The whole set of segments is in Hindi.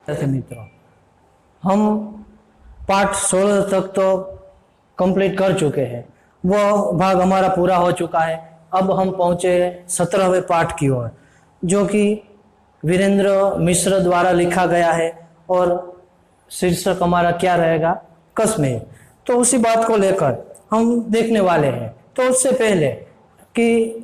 विद्यार्थी मित्रों, हम पाठ 16 तक तो कंप्लीट कर चुके हैं। वो भाग हमारा पूरा हो चुका है। अब हम पहुंचे 17वें पाठ की ओर, जो कि वीरेंद्र मिश्र द्वारा लिखा गया है और शीर्षक हमारा क्या रहेगा, कश्मीर। तो उसी बात को लेकर हम देखने वाले हैं। तो उससे पहले कि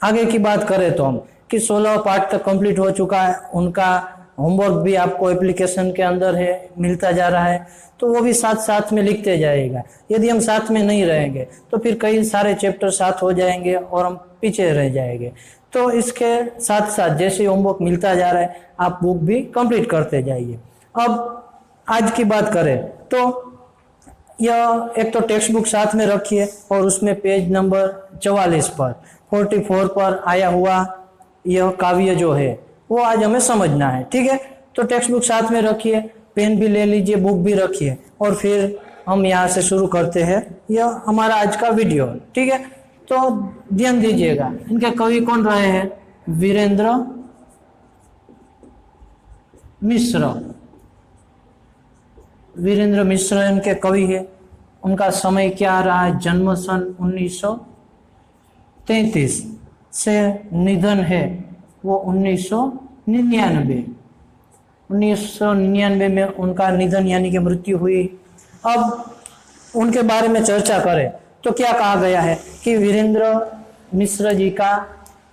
आगे की बात करें तो हम कि 16 पाठ तक कंप्लीट हो चुका है, उनका होमवर्क भी आपको एप्लीकेशन के अंदर है, मिलता जा रहा है। तो वो भी साथ साथ में लिखते जाएगा। यदि हम साथ में नहीं रहेंगे तो फिर कई सारे चैप्टर साथ हो जाएंगे और हम पीछे रह जाएंगे। तो इसके साथ साथ जैसे होमवर्क मिलता जा रहा है, आप बुक भी कंप्लीट करते जाइए। अब आज की बात करें तो यह एक तो टेक्स्ट बुक साथ में रखिए और उसमें पेज नंबर 44 पर 44 पर आया हुआ यह काव्य जो है वो आज हमें समझना है। ठीक है, तो टेक्स्ट बुक साथ में रखिए, पेन भी ले लीजिए, बुक भी रखिए और फिर हम यहाँ से शुरू करते हैं यह हमारा आज का वीडियो। ठीक है, तो ध्यान दीजिएगा। इनके कवि कौन रहे हैं? वीरेंद्र मिश्र। वीरेंद्र मिश्र इनके कवि है। उनका समय क्या रहा है? जन्म सन 1933 से निधन है वो 1999 में उनका निधन यानी कि मृत्यु हुई। अब उनके बारे में चर्चा करें तो क्या कहा गया है कि वीरेंद्र मिश्र जी का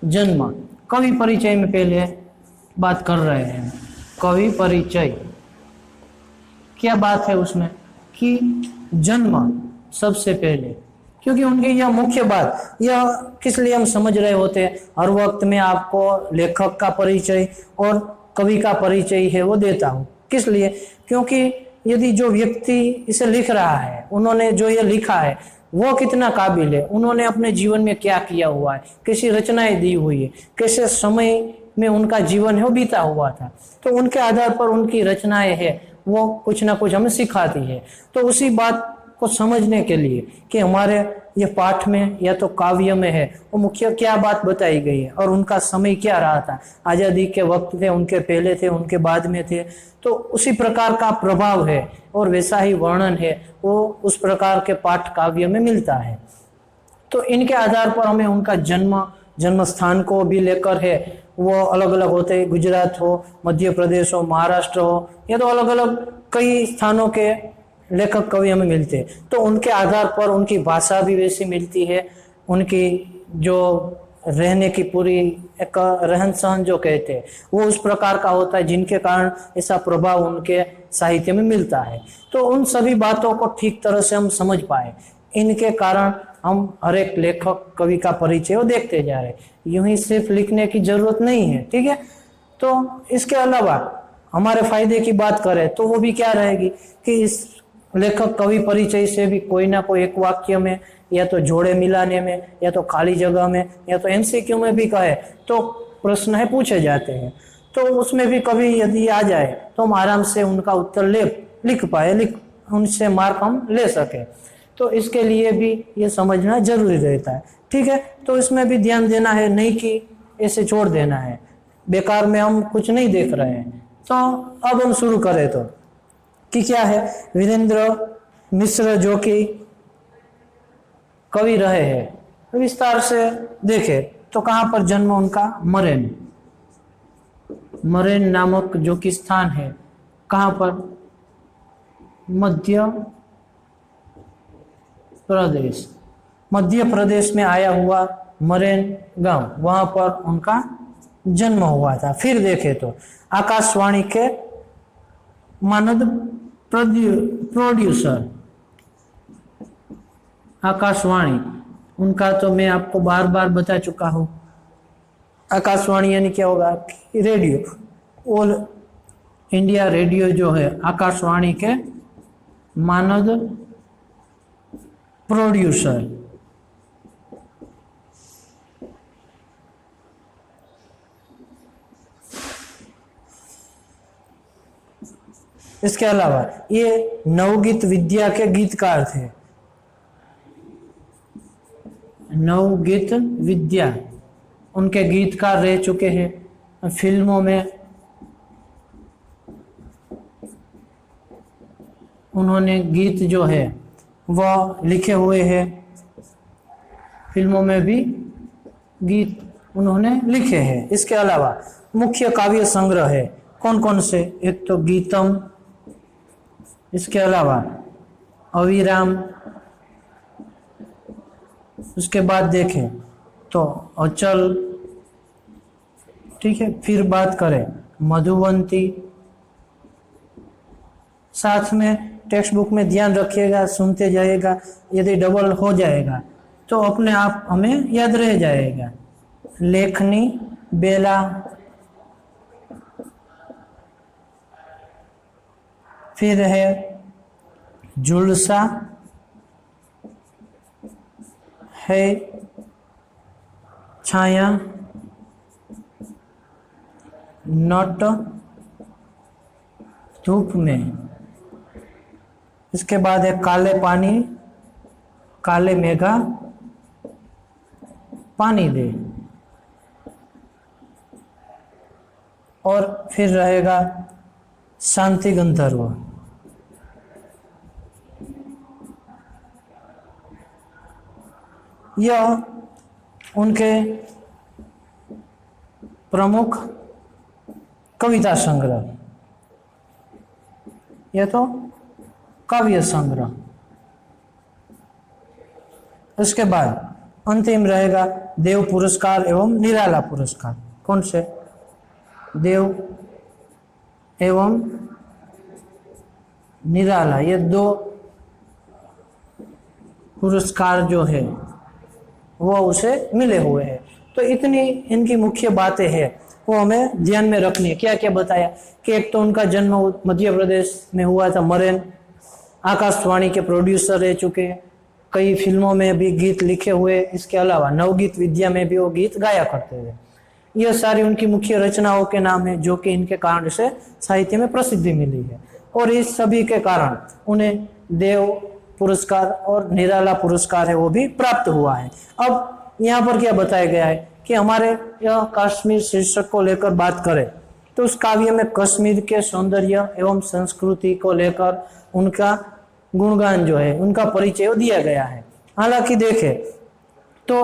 जन्म, कवि परिचय में पहले बात कर रहे हैं। कवि परिचय क्या बात है उसमें कि जन्म सबसे पहले, क्योंकि उनकी यह मुख्य बात, यह किस लिए हम समझ रहे होते हैं। हर वक्त में आपको लेखक का परिचय और कवि का परिचय है वो देता हूँ। किस लिए? क्योंकि यदि जो व्यक्ति इसे लिख रहा है, उन्होंने जो ये लिखा है वो कितना काबिल है, उन्होंने अपने जीवन में क्या किया हुआ है, कैसी रचनाएं दी हुई है, कैसे समय में उनका जीवन है वो बीता हुआ था, तो उनके आधार पर उनकी रचनाएं है वो कुछ ना कुछ हमें सिखाती है। तो उसी बात को समझने के लिए कि हमारे ये पाठ में या तो काव्य में है वो मुख्य क्या बात बताई गई है और उनका समय क्या रहा था, आज़ादी के वक्त थे, उनके पहले थे, उनके बाद में थे, तो उसी प्रकार का प्रभाव है और वैसा ही वर्णन है वो उस प्रकार के पाठ काव्य में मिलता है। तो इनके आधार पर हमें उनका जन्म स्थान को भी लेकर है, वो अलग अलग होते हैं। गुजरात हो, मध्य प्रदेश हो, महाराष्ट्र हो, ये तो अलग अलग कई स्थानों के लेखक कवि हमें मिलते हैं। तो उनके आधार पर उनकी भाषा भी वैसी मिलती है, उनकी जो रहने की पूरी एक रहन सहन जो कहते हैं वो उस प्रकार का होता है, जिनके कारण ऐसा प्रभाव उनके साहित्य में मिलता है। तो उन सभी बातों को ठीक तरह से हम समझ पाए, इनके कारण हम हर एक लेखक कवि का परिचय वो देखते जा रहे। यूं ही सिर्फ लिखने की जरूरत नहीं है। ठीक है, तो इसके अलावा हमारे फायदे की बात करें तो वो भी क्या रहेगी कि इस लेखक कवि परिचय से भी कोई ना कोई एक वाक्य में या तो जोड़े मिलाने में या तो खाली जगह में या तो एमसीक्यू में भी कहे तो प्रश्न है पूछे जाते हैं। तो उसमें भी कभी यदि आ जाए तो हम आराम से उनका उत्तर लिख पाए, उनसे मार्क हम ले सके। तो इसके लिए भी ये समझना जरूरी रहता है। ठीक है, तो इसमें भी ध्यान देना है, नहीं कि ऐसे छोड़ देना है, बेकार में हम कुछ नहीं देख रहे हैं। तो अब हम शुरू करें तो कि क्या है, वीरेंद्र मिश्र जो कि कवि रहे हैं विस्तार से देखें तो कहाँ पर जन्म उनका? मरेन नामक जो कि स्थान है, कहाँ पर? मध्य प्रदेश में आया हुआ मरेन गांव, वहां पर उनका जन्म हुआ था। फिर देखें तो आकाशवाणी के मानद प्रोड्यूसर, आकाशवाणी उनका तो मैं आपको बार बार बता चुका हूं। आकाशवाणी यानी क्या होगा? रेडियो, ऑल इंडिया रेडियो जो है आकाशवाणी के मानद प्रोड्यूसर। इसके अलावा ये नवगीत विद्या के गीतकार थे। नवगीत विद्या उनके गीतकार रह चुके हैं। फिल्मों में उन्होंने गीत जो है वह लिखे हुए हैं, फिल्मों में भी गीत उन्होंने लिखे हैं। इसके अलावा मुख्य काव्य संग्रह है कौन कौन से? एक तो गीतम, इसके अलावा अविराम, उसके बाद देखें तो अचल, ठीक है। फिर बात करें मधुवंती। साथ में टेक्स्ट बुक में ध्यान रखिएगा, सुनते जाइएगा, यदि डबल हो जाएगा तो अपने आप हमें याद रह जाएगा। लेखनी, बेला, फिर है जुलसा, है छाया, नट, धूप में। इसके बाद है काले पानी, काले मेघा पानी दे, और फिर रहेगा शांति गंधर्व। यह उनके प्रमुख कविता संग्रह, यह तो काव्य संग्रह। उसके बाद अंतिम रहेगा देव पुरस्कार एवं निराला पुरस्कार। कौन से? देव एवं निराला, ये दो पुरस्कार जो है वो उसे मिले हुए हैं। तो इतनी इनकी मुख्य बातें हैं वो हमें ध्यान में रखनी है। क्या क्या बताया कि एक तो उनका जन्म मध्य प्रदेश में हुआ था, मरेन आकाशवाणी के प्रोड्यूसर रह चुके हैं, कई फिल्मों में भी गीत लिखे हुए, इसके अलावा नवगीत विद्या में भी वो गीत गाया करते थे। यह सारी उनकी मुख्य रचनाओं के नाम है जो कि इनके कारण से साहित्य में प्रसिद्धि मिली है, और इस सभी के कारण उन्हें देव पुरस्कार और निराला पुरस्कार है वो भी प्राप्त हुआ है। अब यहाँ पर क्या बताया गया है कि हमारे यह कश्मीर शीर्षक को लेकर बात करें तो उस काव्य में कश्मीर के सौंदर्य एवं संस्कृति को लेकर उनका गुणगान जो है, उनका परिचय दिया गया है। हालांकि देखें तो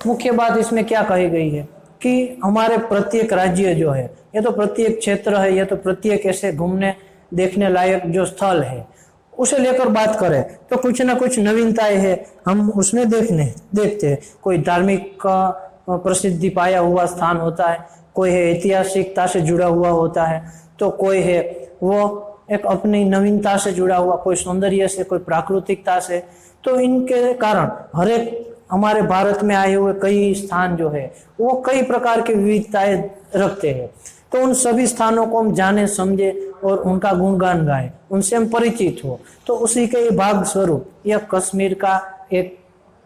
मुख्य बात इसमें क्या कही गई है कि हमारे प्रत्येक राज्य जो है, ये तो प्रत्येक क्षेत्र है, ये तो प्रत्येक ऐसे घूमने देखने लायक जो स्थल है उसे लेकर बात करें तो कुछ ना कुछ नवीनताएं है हम उसमें देखते हैं। कोई धार्मिक का प्रसिद्धि पाया हुआ स्थान होता है, कोई है ऐतिहासिकता से जुड़ा हुआ होता है, तो कोई है वो एक अपनी नवीनता से जुड़ा हुआ, कोई सौंदर्य से, कोई प्राकृतिकता से। तो इनके कारण हर एक हमारे भारत में आए हुए कई स्थान जो है वो कई प्रकार की विविधताएं रखते हैं। तो उन सभी स्थानों को हम जाने, समझे और उनका गुणगान गाए, उनसे हम परिचित हो, तो उसी के भाग स्वरूप यह कश्मीर का एक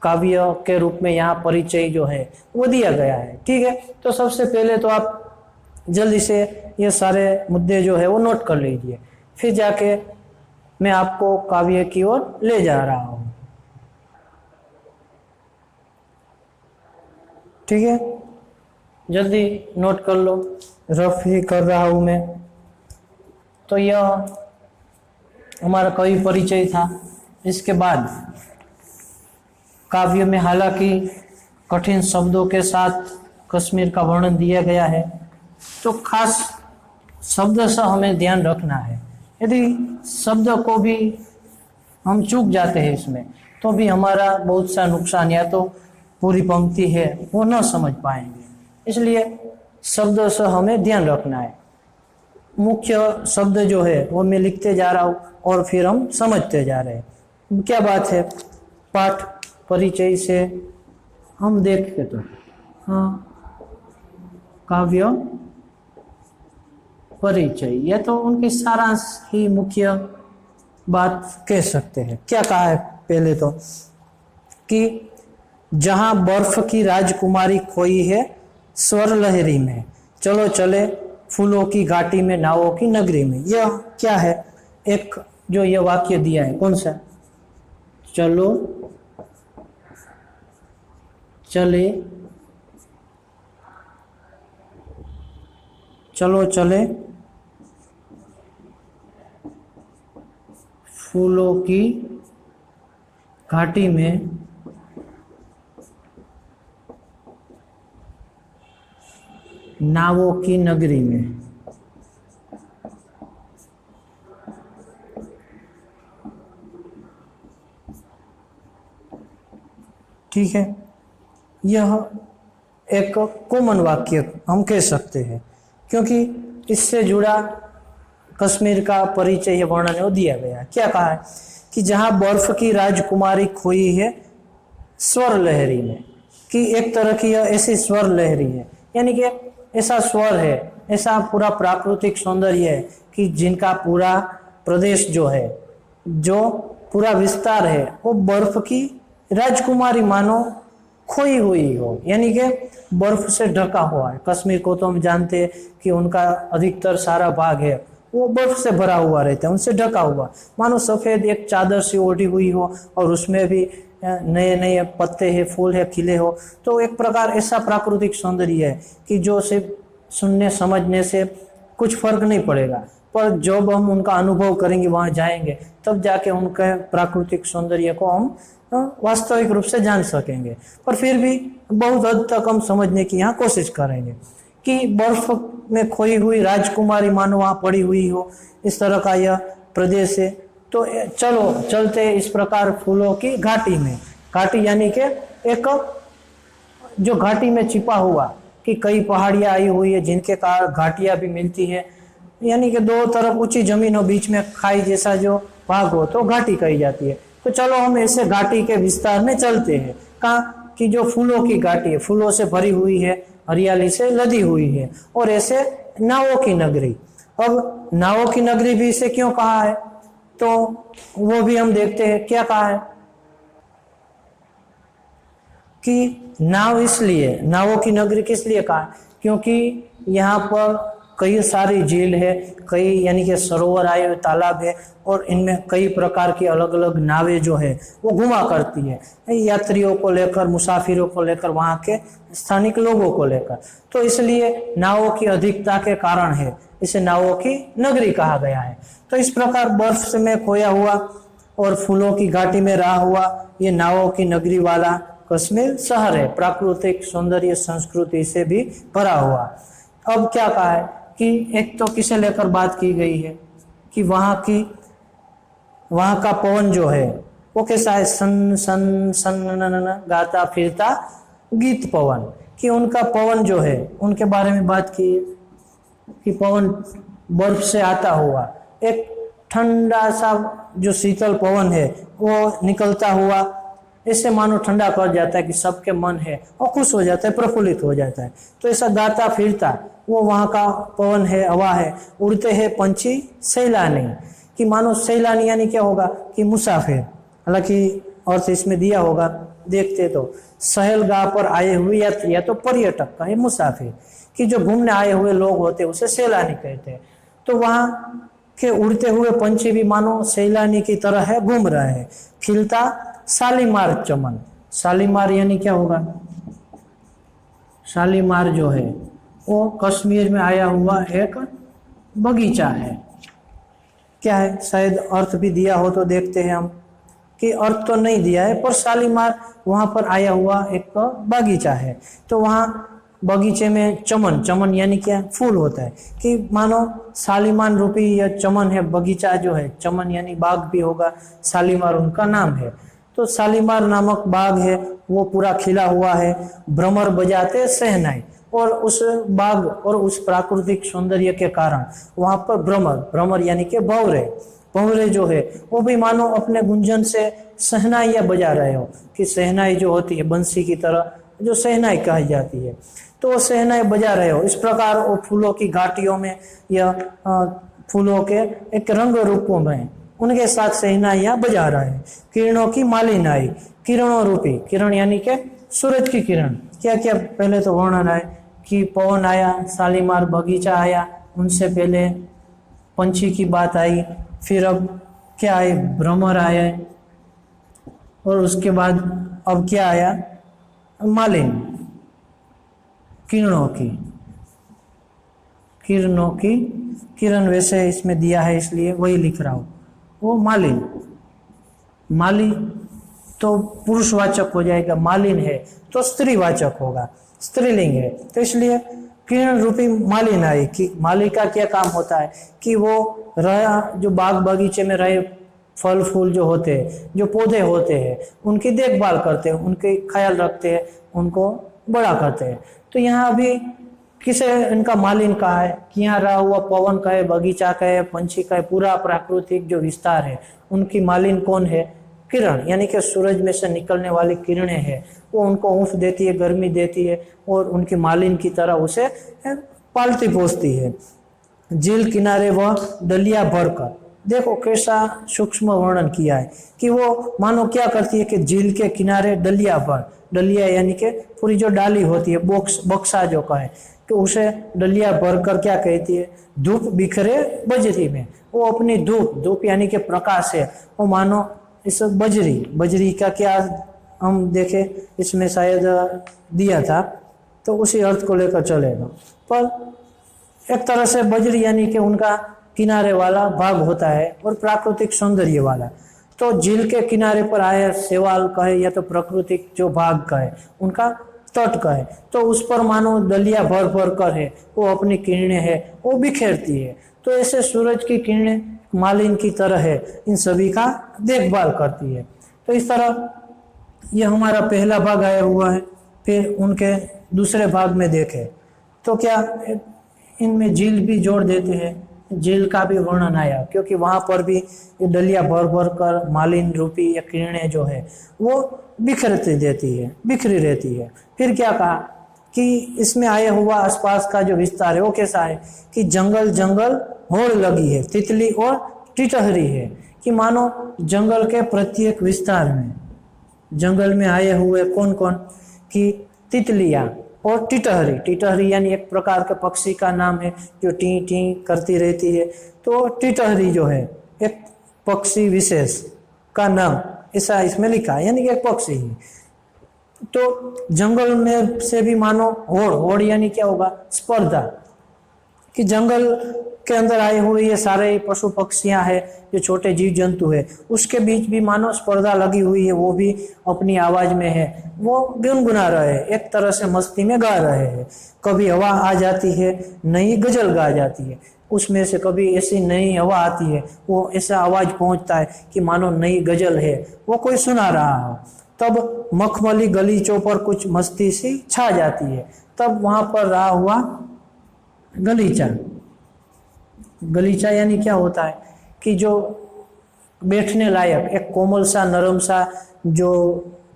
काव्य के रूप में यहाँ परिचय जो है वो दिया गया है। ठीक है, तो सबसे पहले तो आप जल्दी से ये सारे मुद्दे जो है वो नोट कर लीजिए, फिर जाके मैं आपको काव्य की ओर ले जा रहा हूँ। ठीक है, जल्दी नोट कर लो, रफ ही कर रहा हूँ मैं। तो यह हमारा कवि परिचय था। इसके बाद काव्य में हालांकि कठिन शब्दों के साथ कश्मीर का वर्णन दिया गया है, तो खास शब्द से हमें ध्यान रखना है। यदि शब्द को भी हम चूक जाते हैं इसमें तो भी हमारा बहुत सा नुकसान, या तो पूरी पंक्ति है वो न समझ पाएंगे, इसलिए शब्द से हमें ध्यान रखना है। मुख्य शब्द जो है वो मैं लिखते जा रहा हूँ और फिर हम समझते जा रहे हैं। क्या बात है, पाठ परिचय से हम देखें तो हाँ, काव्य परिचय, यह तो उनकी सारांश ही मुख्य बात कह सकते हैं। क्या कहा है पहले तो कि जहां बर्फ की राजकुमारी खोई है स्वर लहरी में, चलो चले फूलों की घाटी में नावों की नगरी में। यह क्या है, एक जो यह वाक्य दिया है कौन सा, चलो चले, चलो चले फूलों की घाटी में नावों की नगरी में। ठीक है, यह एक कॉमन वाक्य हम कह सकते हैं, क्योंकि इससे जुड़ा कश्मीर का परिचय या वर्णन दिया गया। क्या कहा है कि जहां बर्फ की राजकुमारी खोई है स्वर लहरी में, कि एक तरह की यह ऐसी स्वर लहरी है, यानी कि ऐसा स्वर है, ऐसा पूरा प्राकृतिक सौंदर्य है कि जिनका पूरा प्रदेश जो है, जो पूरा विस्तार है, वो बर्फ की राजकुमारी मानो खोई हुई हो, यानी कि बर्फ से ढका हुआ है। कश्मीर को तो हम जानते हैं कि उनका अधिकतर सारा भाग है वो बर्फ से भरा हुआ रहता है, उनसे ढका हुआ, मानो सफेद एक चादर से ओढ़ी हुई हो और उसमें भी नए नए पत्ते हैं, फूल है, खिले हो। तो एक प्रकार ऐसा प्राकृतिक सौंदर्य है कि जो सिर्फ सुनने समझने से कुछ फर्क नहीं पड़ेगा, पर जब हम उनका अनुभव करेंगे, वहां जाएंगे, तब जाके उनके प्राकृतिक सौंदर्य को हम वास्तविक रूप से जान सकेंगे। पर फिर भी बहुत हद तक हम समझने की यहाँ कोशिश करेंगे कि बर्फ में खोई हुई राजकुमारी मानो वहां पड़ी हुई हो, इस तरह का यह प्रदेश है। तो चलो चलते इस प्रकार फूलों की घाटी में। घाटी यानी कि एक जो घाटी में छिपा हुआ, कि कई पहाड़ियां आई हुई है जिनके कारण घाटियां भी मिलती है, यानी कि दो तरफ ऊंची जमीन हो, बीच में खाई जैसा जो भाग हो, तो घाटी कही जाती है। तो चलो हम ऐसे घाटी के विस्तार में चलते हैं, कहाँ कि जो फूलों की घाटी है, फूलों से भरी हुई है, हरियाली से लदी हुई है, और ऐसे नावों की नगरी। अब नावों की नगरी भी इसे क्यों कहा है, तो वो भी हम देखते हैं। क्या कहा है कि नाव, इसलिए नावों की नगरी किस लिए कहा, क्योंकि यहाँ पर कई सारी झील है, कई यानी कि सरोवर आए हुए तालाब है, और इनमें कई प्रकार की अलग अलग नावें जो है वो घुमा करती है, यात्रियों को लेकर, मुसाफिरों को लेकर, वहाँ के स्थानिक लोगों को लेकर। तो इसलिए नावों की अधिकता के कारण है इसे नावों की नगरी कहा गया है। तो इस प्रकार बर्फ में खोया हुआ और फूलों की घाटी में रहा हुआ ये नावों की नगरी वाला कश्मीर शहर है, प्राकृतिक सौंदर्य संस्कृति से भी भरा हुआ। अब क्या कहा है कि एक तो किसे लेकर बात की गई है कि वहां का पवन जो है वो कैसा है, सन सन सन गाता फिरता गीत पवन, कि उनका पवन जो है उनके बारे में बात की कि पवन बर्फ से आता हुआ एक ठंडा सा जो शीतल पवन है वो निकलता हुआ, इससे मानो ठंडा कर जाता है कि सबके मन है और खुश हो जाता है, प्रफुल्लित हो जाता है। तो ऐसा गाता फिरता वो वहाँ का पवन है, हवा है, उड़ते हैं पंछी सैलानी, कि मानो सैलानी यानी क्या होगा कि मुसाफिर, हालांकि अर्थ इसमें दिया होगा, देखते तो सहेलगाह पर आए हुए यात्री या तो पर्यटक का है मुसाफिर, कि जो घूमने आए हुए लोग होते हैं उसे सैलानी कहते हैं। तो वहाँ के उड़ते हुए पंछी भी मानो सैलानी की तरह है, घूम रहे हैं। खिलता शालीमार चमन, शालीमार यानी क्या होगा, शालीमार जो है वो कश्मीर में आया हुआ एक बगीचा है। क्या है, शायद अर्थ भी दिया हो तो देखते हैं हम, कि अर्थ तो नहीं दिया है, पर शालीमार वहां पर आया हुआ एक बगीचा है। तो वहाँ बगीचे में चमन, चमन यानी क्या, फूल होता है, कि मानो शालीमान रूपी यह चमन है, बगीचा जो है, चमन यानी बाग भी होगा, शालीमार उनका नाम है। तो शालीमार नामक बाग है वो पूरा खिला हुआ है, भ्रमर बजाते शहनाई, और उस बाग और उस प्राकृतिक सौंदर्य के कारण वहां पर भ्रमर, भ्रमर यानी कि भंवरे, भंवरे जो है वो भी मानो अपने गुंजन से शहनाइयां बजा रहे हो, कि शहनाई जो होती है बंसी की तरह जो शहनाई कही जाती है, तो वो शहनाई बजा रहे हो। इस प्रकार वो फूलों की घाटियों में या फूलों के एक रंग रूपों में उनके साथ शहनाइयां बजा रहे हैं। किरणों की मालिन आई, किरणों रूपी, किरण यानी कि सूरज की किरण। क्या क्या पहले तो वर्णन है कि पवन आया, शालीमार बगीचा आया, उनसे पहले पंछी की बात आई, फिर अब क्या आए, भ्रमर आए, और उसके बाद अब क्या आया, मालिन, किरणों की, किरणों की, किरण वैसे इसमें दिया है इसलिए वही लिख रहा हूं, वो मालिन। माली तो पुरुषवाचक हो जाएगा, मालिन है तो स्त्रीवाचक होगा, स्त्रीलिंग है, तो इसलिए किरण रूपी मालिन आई। कि माली का क्या काम होता है कि वो जो बाग बगीचे में रहे फल फूल जो होते हैं, जो पौधे होते हैं, उनकी देखभाल करते हैं, उनके ख्याल रखते हैं, उनको बड़ा करते हैं। तो यहाँ अभी किसे इनका मालिन कहा है कि यहाँ रहा हुआ पवन का है, बगीचा का है, पंछी का है, पूरा प्राकृतिक जो विस्तार है, उनकी मालिन कौन है? किरण, यानी कि सूरज में से निकलने वाली किरणें हैं, वो उनको ऊँफ देती है, गर्मी देती है और उनकी मालिन की तरह उसे पालती पोसती है। झील किनारे वह डलिया भरकर, देखो कैसा सूक्ष्म वर्णन किया है कि वो मानो क्या करती है कि झील के किनारे डलिया भर, डलिया यानी कि पूरी जो डाली होती है, बक्सा जो कहे, कि उसे डलिया भरकर क्या कहती है? धूप बिखरे बजरी में। वो अपनी धूप यानी कि प्रकाश है, वो मानो इस बजरी का क्या हम देखे इसमें शायद दिया था, तो उसी अर्थ को लेकर चलेगा। पर एक तरह से बजरी यानी कि उनका किनारे वाला भाग होता है और प्राकृतिक सौंदर्य वाला। तो झील के किनारे पर आए शैवाल कहे या तो प्राकृतिक जो भाग कहे, उनका तट कहे, तो उस पर मानो दलिया भर कर है, वो अपनी किरणें है वो बिखेरती है। तो ऐसे सूरज की किरणें मालिन की तरह है, इन सभी का देखभाल करती है। तो इस तरह ये हमारा पहला भाग आया हुआ है। फिर उनके दूसरे भाग में देखें तो क्या इनमें झील भी जोड़ देते हैं, झील का भी वर्णन आया, क्योंकि वहां पर भी ये डलिया भर कर मालिन रूपी या किरणें जो है वो बिखरी रहती है। फिर क्या कहा कि इसमें आया हुआ आसपास का जो विस्तार है वो कैसा है कि जंगल होड़ लगी है, तितली और टिटहरी है। कि मानो जंगल के प्रत्येक विस्तार में, जंगल में आए हुए कौन कौन कि तितलियां और टिटहरी यानी एक प्रकार के पक्षी का नाम है जो टी टी करती रहती है। तो टिटहरी जो है एक पक्षी विशेष का नाम ऐसा इसमें लिखा है, यानी कि एक पक्षी ही। तो जंगल में से भी मानो होड़ यानी क्या होगा? स्पर्धा, कि जंगल के अंदर आए हुए ये सारे पशु पक्षियां हैं, जो छोटे जीव जंतु है, उसके बीच भी मानो स्पर्धा लगी हुई है। वो भी अपनी आवाज में है, वो गुनगुना रहे हैं, एक तरह से मस्ती में गा रहे हैं। कभी हवा आ जाती है, नई गजल गा जाती है, उसमें से कभी ऐसी नई हवा आती है, वो ऐसा आवाज पहुंचता है कि मानो नई गजल है, वो कोई सुना रहा हो। तब मखमली गलीचों पर कुछ मस्ती सी छा जाती है। तब वहां पर रहा हुआ गलीचा यानी क्या होता है कि जो बैठने लायक एक कोमल सा नरम सा जो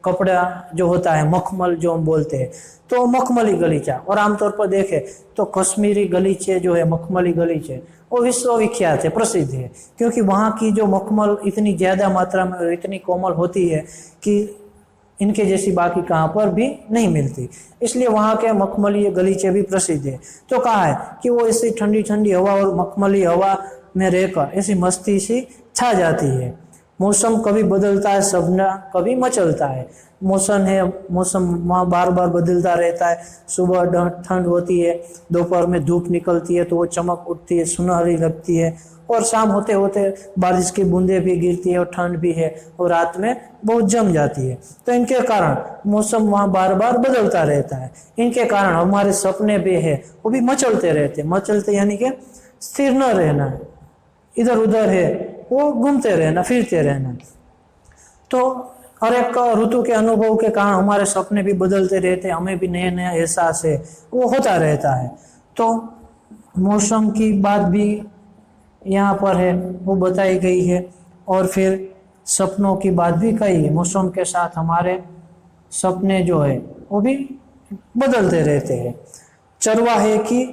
कपड़ा जो होता है, मखमल जो हम बोलते हैं, तो मखमली गलीचा। और आमतौर पर देखें तो कश्मीरी गलीचे जो है, मखमली गलीचे, वो विश्वविख्यात है, प्रसिद्ध है, क्योंकि वहाँ की जो मखमल इतनी ज्यादा मात्रा में और इतनी कोमल होती है कि इनके जैसी बाकी कहाँ पर भी नहीं मिलती। इसलिए वहाँ के मखमली गलीचे भी प्रसिद्ध है। तो कहा है कि वो ऐसी ठंडी ठंडी हवा और मखमली हवा में रहकर ऐसी मस्ती सी छा जाती है। मौसम कभी बदलता है, सबना कभी मचलता है। मौसम वहाँ बार बार बदलता रहता है। सुबह ठंड होती है, दोपहर में धूप निकलती है तो वो चमक उठती है, सुनहरी लगती है, और शाम होते होते बारिश की बूंदें भी गिरती है और ठंड भी है, और रात में बहुत जम जाती है। तो इनके कारण मौसम वहाँ बार बार बदलता रहता है। इनके कारण हमारे सपने भी है वो भी मचलते रहते, यानी कि स्थिर न रहना, इधर उधर है वो घूमते रहना, फिरते रहना। तो हर एक ऋतु के अनुभव के कारण हमारे सपने भी बदलते रहते हैं, हमें भी नया नया एहसास है वो होता रहता है। तो मौसम की बात भी यहाँ पर है वो बताई गई है, और फिर सपनों की बात भी कही है। मौसम के साथ हमारे सपने जो है वो भी बदलते रहते हैं। चरवाहे की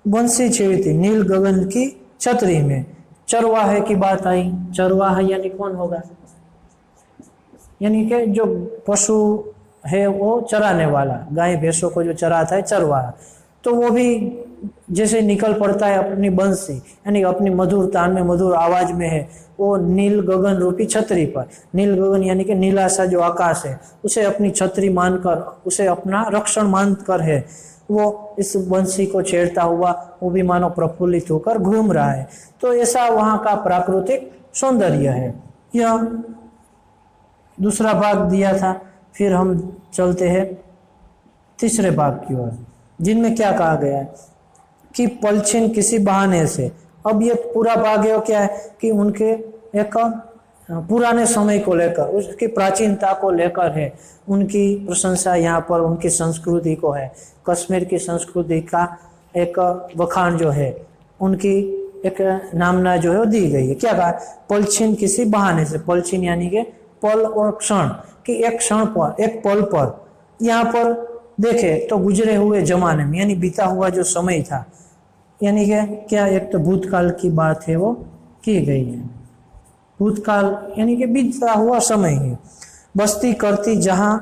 बंसी छेड़ती नील गगन की छतरी में। चरवाहे की बात आई। चरवाहा यानी कौन होगा? यानी कि जो पशु है वो चराने वाला, गाय भैंसों को जो चराता है चरवाहा। तो वो भी जैसे निकल पड़ता है अपनी बंसी, यानी अपनी मधुर तान में, मधुर आवाज में है, वो नील गगन रूपी छतरी पर। नील गगन यानी कि नीला सा जो आकाश है उसे अपनी छतरी मानकर, उसे अपना रक्षण मानकर है वो इस बंसी को छेड़ता हुआ वो भी मानो प्रफुल्लित होकर घूम रहा है। तो ऐसा वहाँ का प्राकृतिक सौंदर्य है। यह दूसरा भाग दिया था। फिर हम चलते हैं तीसरे भाग की ओर, जिनमें क्या कहा गया है कि पलछिन किसी बहाने से। अब ये पूरा भाग है क्या है कि उनके एक पुराने समय को लेकर, उसकी प्राचीनता को लेकर है, उनकी प्रशंसा यहाँ पर उनकी संस्कृति को है, कश्मीर की संस्कृति का एक बखान जो है, उनकी एक नामना जो है वो दी गई है। क्या कहा, पलछिन किसी बहाने से। पलछिन यानी कि पल और क्षण, कि एक क्षण पर, एक पल पर, यहाँ पर देखे तो गुजरे हुए जमाने में, यानी बीता हुआ जो समय था, यानी कि क्या, एक तो भूतकाल की बात है वो की गई है। भूतकाल यानी कि बीता हुआ समय है। बस्ती करती जहां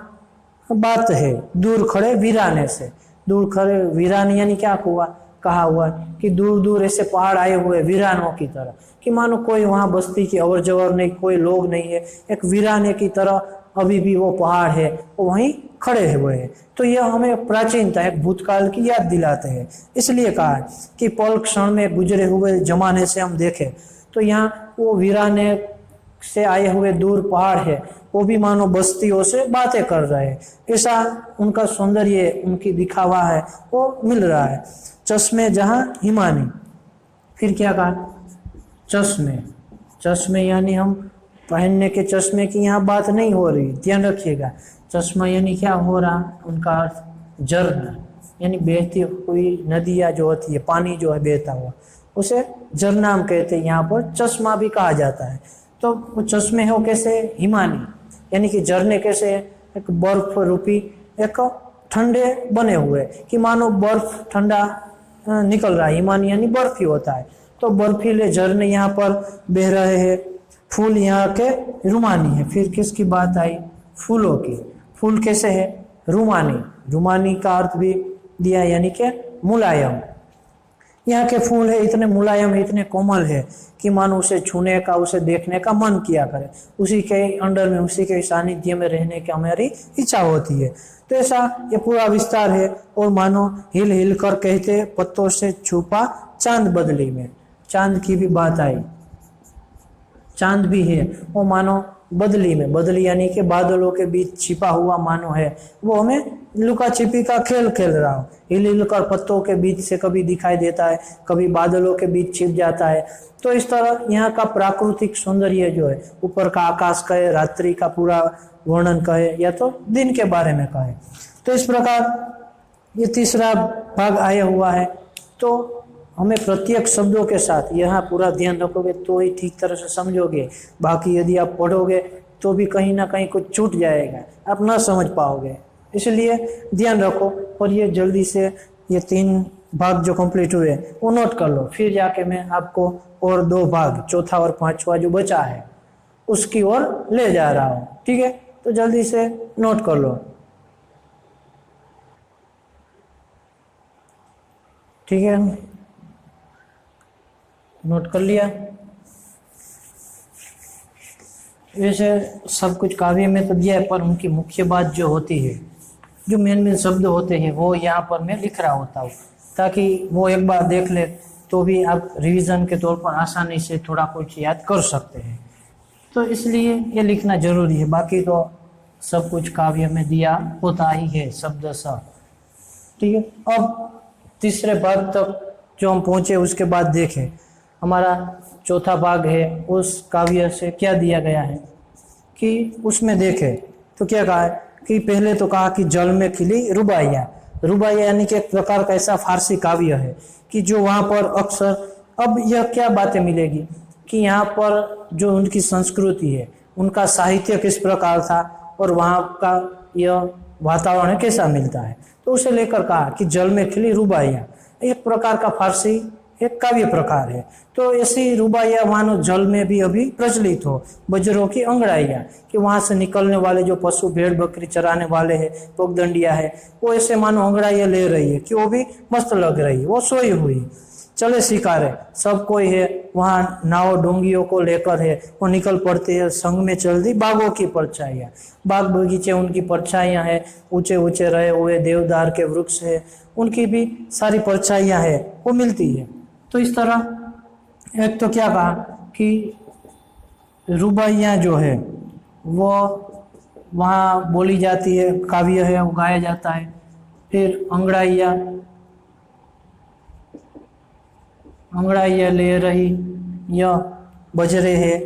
बात है, दूर खड़े वीराने से। दूर खड़े वीरान यानी क्या हुआ, कहा हुआ कि दूर दूर ऐसे पहाड़ आए हुए वीरानों की तरह, कि मानो कोई वहां बस्ती की अवर जवर नहीं, कोई लोग नहीं है, एक वीराने की तरह अभी भी वो पहाड़ है, वो वहीं खड़े हुए हैं। तो यह हमें प्राचीनता, एक भूतकाल की याद दिलाते हैं। इसलिए कहा है कि पल क्षण में गुजरे हुए जमाने से हम देखें तो यहाँ वो वीराने से आए हुए दूर पहाड़ है, वो भी मानो बस्तियों से बातें कर रहे हैं। ऐसा उनका सौंदर्य, उनकी दिखावा है वो मिल रहा है। चश्मे जहां हिमानी, फिर क्या कहा, चश्मे। चश्मे यानी हम पहनने के चश्मे की यहाँ बात नहीं हो रही, ध्यान रखिएगा। चश्मा यानी क्या हो रहा, उनका अर्थ झरना, यानी बहती हुई नदियाँ जो होती है, पानी जो है बहता हुआ, उसे झरना हम कहते हैं। यहाँ पर चश्मा भी कहा जाता है। तो वो चश्मे हो कैसे, हिमानी, यानी कि झरने कैसे, एक बर्फ रूपी एक ठंडे बने हुए, कि मानो बर्फ ठंडा निकल रहा है। हिमानी यानी बर्फ ही होता है। तो बर्फीले झरने यहाँ पर बह रहे हैं। फूल यहाँ के रुमानी है। फिर किसकी बात आई, फूलों की। फूल कैसे है, रुमानी। रुमानी का अर्थ भी दिया यानी कि मुलायम। यहाँ के फूल है इतने मुलायम है, इतने कोमल है कि मानो उसे छूने का, उसे देखने का मन किया करे, उसी के अंडर में, उसी के सानिध्य में रहने की हमारी इच्छा होती है। तो ऐसा ये पूरा विस्तार है। और मानो हिल हिल कर कहते पत्तों से छुपा चांद बदली में। चांद की भी बात आई, चांद भी है वो मानो बदली में। बदली यानी कि बादलों के बीच छिपा हुआ मानो है, वो हमें लुका छिपी का खेल खेल रहा हो। हिल हिल कर पत्तों के बीच से कभी दिखाई देता है, कभी बादलों के बीच छिप जाता है। तो इस तरह यहाँ का प्राकृतिक सौंदर्य जो है, ऊपर का आकाश कहे, रात्रि का पूरा वर्णन कहे, या तो दिन के बारे में कहे। तो इस प्रकार ये तीसरा भाग आया हुआ है। तो हमें प्रत्येक शब्दों के साथ यहाँ पूरा ध्यान रखोगे तो ही ठीक तरह से समझोगे। बाकी यदि आप पढ़ोगे तो भी कहीं ना कहीं कुछ छूट जाएगा, आप ना समझ पाओगे। इसलिए ध्यान रखो। और ये जल्दी से ये 3 भाग जो कंप्लीट हुए वो नोट कर लो। फिर जाके मैं आपको और 2 भाग, चौथा और 5वां जो बचा है, उसकी ओर ले जा रहा हूँ। ठीक है, तो जल्दी से नोट कर लो। ठीक है, नोट कर लिया। वैसे सब कुछ काव्य में तो दिया है, पर उनकी मुख्य बात जो होती है, जो मेन शब्द होते हैं, वो यहाँ पर मैं लिख रहा होता हूँ, ताकि वो एक बार देख ले तो भी आप रिवीजन के तौर पर आसानी से थोड़ा कुछ याद कर सकते हैं। तो इसलिए ये लिखना जरूरी है। बाकी तो सब कुछ काव्य में दिया होता ही है, शब्द सा। ठीक है, अब तीसरे भाग तक जो हम पहुँचे उसके बाद देखें हमारा चौथा भाग है, उस काव्य से क्या दिया गया है कि उसमें देखें तो क्या कहा है कि पहले तो कहा कि जल में खिली रुबाइया। रुबाइया यानी कि एक प्रकार का ऐसा फारसी काव्य है कि जो वहाँ पर अक्सर, अब यह क्या बातें मिलेगी कि यहाँ पर जो उनकी संस्कृति है, उनका साहित्य किस प्रकार था और वहाँ का यह वातावरण कैसा मिलता है, तो उसे लेकर कहा कि जल में खिली रुबाइया एक प्रकार का फारसी एक काव्य प्रकार है। तो ऐसी रुबाइया मानो जल में भी अभी प्रचलित हो। बजरों की अंगड़ाइयाँ, कि वहां से निकलने वाले जो पशु भेड़ बकरी चराने वाले हैं, पगडंडिया है, वो ऐसे मानो अंगड़ाइयाँ ले रही है कि वो भी मस्त लग रही है, वो सोई हुई। चले शिकारे, सब कोई है वहाँ, नाव डोंगियों को लेकर है, वो निकल पड़ते हैं। संग में चल दी बागों की परछाइयाँ, बाग बगीचे उनकी परछाइयाँ है, ऊंचे ऊंचे रहे हुए देवदार के वृक्ष है, उनकी भी सारी परछाइयाँ है वो मिलती है। तो इस तरह एक तो क्या कहा कि रुबाइयाँ जो है वो वहाँ बोली जाती है, काव्य है वो गाया जाता है। फिर अंगड़ाइया ले रही, यह बजरे है।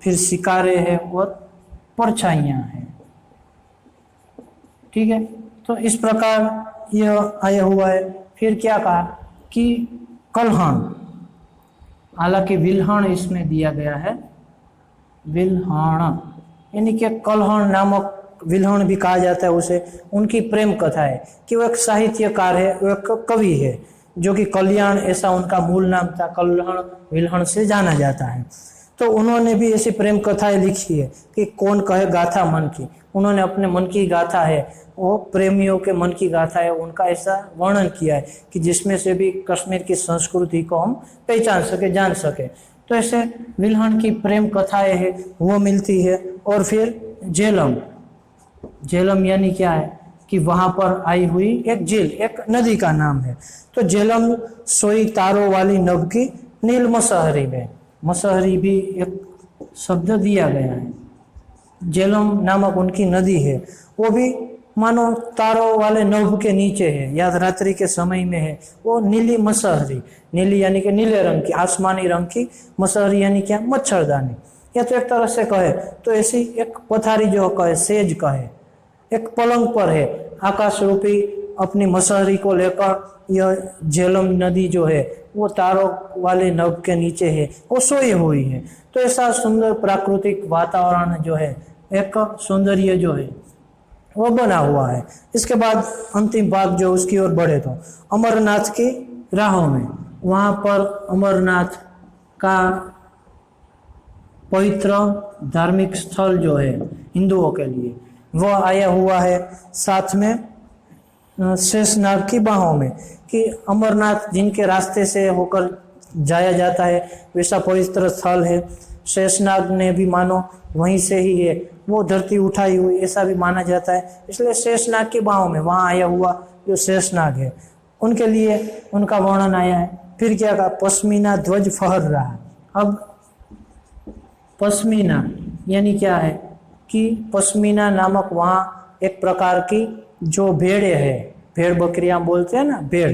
फिर शिकारे है और परछाइयाँ हैं। ठीक है, तो इस प्रकार यह आया हुआ है। फिर क्या कहा कि कलहण, हालांकि विल्हण इसमें दिया गया है, विल्हण यानी कि कलहण नामक, विल्हण भी कहा जाता है उसे। उनकी प्रेम कथा है कि वो एक साहित्यकार है, वो एक कवि है, जो कि कल्याण ऐसा उनका मूल नाम था, कलहण विल्हण से जाना जाता है। तो उन्होंने भी ऐसी प्रेम कथाएं लिखी है कि कौन कहे गाथा मन की। उन्होंने अपने मन की गाथा है, वो प्रेमियों के मन की गाथा है, उनका ऐसा वर्णन किया है कि जिसमें से भी कश्मीर की संस्कृति को हम पहचान सके, जान सके। तो ऐसे विल्हण की प्रेम कथाएं है वो मिलती है। और फिर झेलम, झेलम यानी क्या है कि वहां पर आई हुई एक झील, एक नदी का नाम है। तो झेलम सोई तारों वाली नभ की नील मसहरी में, मसहरी भी एक शब्द दिया गया है। झेलम नामक उनकी नदी है, वो भी मानो तारों वाले नभ के नीचे है, या रात्रि के समय में है। वो नीली मसहरी, नीली यानी कि नीले रंग की, आसमानी रंग की, मसहरी यानी क्या, मच्छरदानी। या तो एक तरह से कहे तो ऐसी एक पथारी जो कहे, सेज कहे, एक पलंग पर है, आकाश रूपी अपनी मसहरी को लेकर यह झेलम नदी जो है वो तारों वाले नभ के नीचे है, वो सोई हुई है। तो ऐसा सुंदर प्राकृतिक वातावरण जो है, एक सौंदर्य जो है वो बना हुआ है। इसके बाद अंतिम भाग जो उसकी ओर बढ़े तो अमरनाथ की राहों में, वहाँ पर अमरनाथ का पवित्र धार्मिक स्थल जो है हिंदुओं के लिए, वह आया हुआ है। साथ में शेषनाग की बाहों में, कि अमरनाथ जिनके रास्ते से होकर जाया जाता है वैसा पवित्र स्थल है। शेषनाग ने भी मानो वहीं से ही है वो धरती उठाई हुई, ऐसा भी माना जाता है। इसलिए शेषनाग की बाहों में वहाँ आया हुआ जो शेषनाग है उनके लिए उनका वर्णन आया है। फिर क्या कहा, पश्मीना ध्वज फहर रहा। अब पश्मीना यानी क्या है कि पश्मीना नामक वहाँ एक प्रकार की जो भेड़े है, भेड़ बकरियां बोलते हैं ना, भेड़,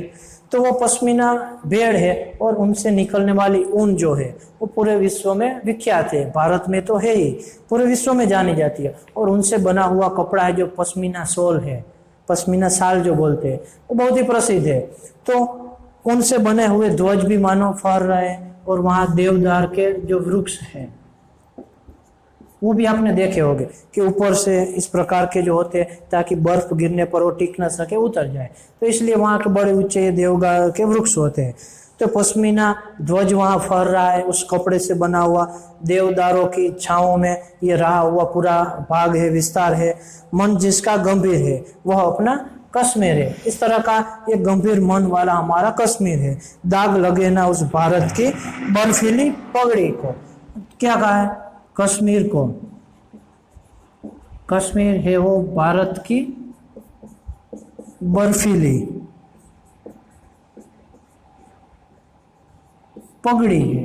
तो वो पश्मीना भेड़ है। और उनसे निकलने वाली ऊन जो है वो पूरे विश्व में विख्यात है, भारत में तो है ही, पूरे विश्व में जानी जाती है। और उनसे बना हुआ कपड़ा है जो पश्मीना शॉल है, पश्मीना शाल जो बोलते हैं, वो बहुत ही प्रसिद्ध है। तो उनसे बने हुए ध्वज भी मानो फहर रहे हैं। और वहाँ देवदार के जो वृक्ष हैं वो भी आपने देखे होंगे कि ऊपर से इस प्रकार के जो होते हैं ताकि बर्फ गिरने पर वो टिक न सके, उतर जाए, तो इसलिए वहाँ के बड़े ऊंचे देवदार के वृक्ष होते हैं। तो पश्मीना ध्वज वहाँ फहर रहा है, उस कपड़े से बना हुआ, देवदारों की छांवों में ये रहा हुआ पूरा भाग है, विस्तार है। मन जिसका गंभीर है वह अपना कश्मीर है। इस तरह का एक गंभीर मन वाला हमारा कश्मीर है। दाग लगे ना उस भारत की बर्फीली पगड़ी को। क्या कहा है, कश्मीर को, कश्मीर है वो भारत की बर्फीली पगड़ी है।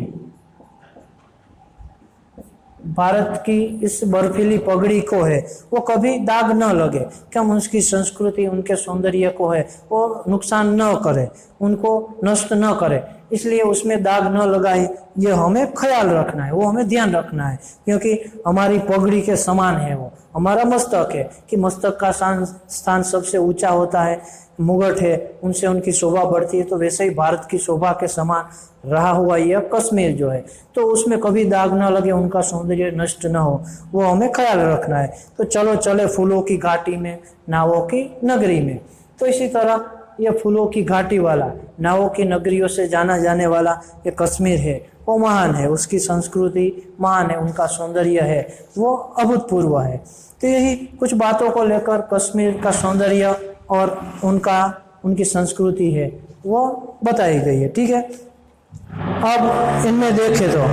भारत की इस बर्फीली पगड़ी को है वो कभी दाग न लगे, कि हम उसकी संस्कृति, उनके सौंदर्य को है वो नुकसान न करे, उनको नष्ट न करे, इसलिए उसमें दाग न लगाए, ये हमें ख्याल रखना है, वो हमें ध्यान रखना है। क्योंकि हमारी पगड़ी के समान है वो हमारा मस्तक है, कि मस्तक का स्थान सबसे ऊंचा होता है, मुगट है, उनसे उनकी शोभा बढ़ती है। तो वैसे ही भारत की शोभा के समान रहा हुआ यह कश्मीर जो है, तो उसमें कभी दाग न लगे, उनका सौंदर्य नष्ट न हो, वो हमें ख्याल रखना है। तो चलो चले फूलों की घाटी में, नावों की नगरी में। तो इसी तरह यह फूलों की घाटी वाला, नावों की नगरियों से जाना जाने वाला ये कश्मीर है, वो महान है, उसकी संस्कृति महान है, उनका सौंदर्य है वो अभूतपूर्व है। तो यही कुछ बातों को लेकर कश्मीर का सौंदर्य और उनकी संस्कृति है वो बताई गई है। ठीक है, अब इनमें देखें तो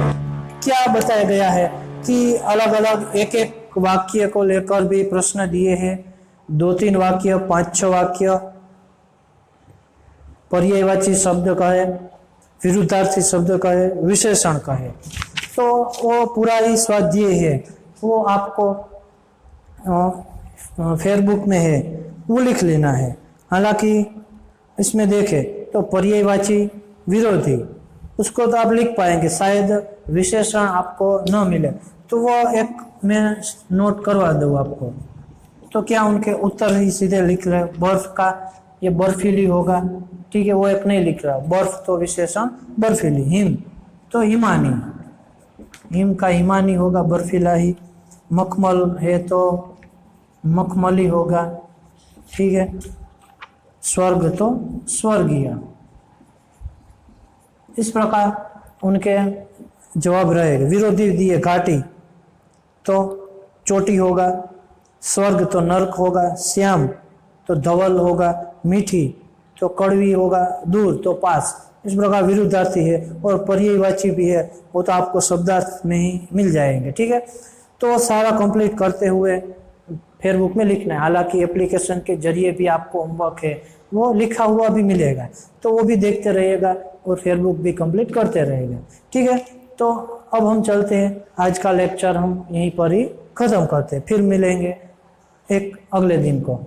क्या बताया गया है कि अलग अलग एक एक वाक्य को लेकर भी प्रश्न दिए हैं। 2-3 वाक्य, 5-6 वाक्य, पर्यायवाची शब्द कहे, विरुद्धार्थी शब्द कहे, विशेषण कहे, तो वो पूरा ही स्वाध्याय है, वो आपको फेयरबुक में है वो लिख लेना है। हालांकि इसमें देखें तो पर्यायवाची विरोधी उसको तो आप लिख पाएंगे, शायद विशेषण आपको न मिले तो वो एक मैं नोट करवा दूँ आपको। तो क्या उनके उत्तर ही सीधे लिख रहे, बर्फ का ये बर्फीली होगा, ठीक है, वो एक नहीं लिख रहा, बर्फ तो विशेषण बर्फीली, हिम तो हिमानी, हिम का हिमानी होगा, बर्फीला ही। मखमल है तो मखमली होगा, ठीक है। स्वर्ग तो स्वर्गीय। इस प्रकार उनके जवाब रहेगा। विरोधी दिए घाटी तो चोटी होगा, स्वर्ग तो नरक होगा, श्याम तो धवल होगा, मीठी तो कड़वी होगा, दूर तो पास। इस प्रकार विरुद्धार्थी है और पर्यायवाची भी है, वो तो आपको शब्दार्थ में ही मिल जाएंगे, ठीक है। तो सारा कंप्लीट करते हुए फेयरबुक में लिखना है। हालांकि एप्लीकेशन के जरिए भी आपको होमवर्क है वो लिखा हुआ भी मिलेगा, तो वो भी देखते रहिएगा और फेयरबुक भी कंप्लीट करते रहेगा, ठीक है। तो अब हम चलते हैं, आज का लेक्चर हम यहीं पर ही खत्म करते हैं, फिर मिलेंगे एक अगले दिन को।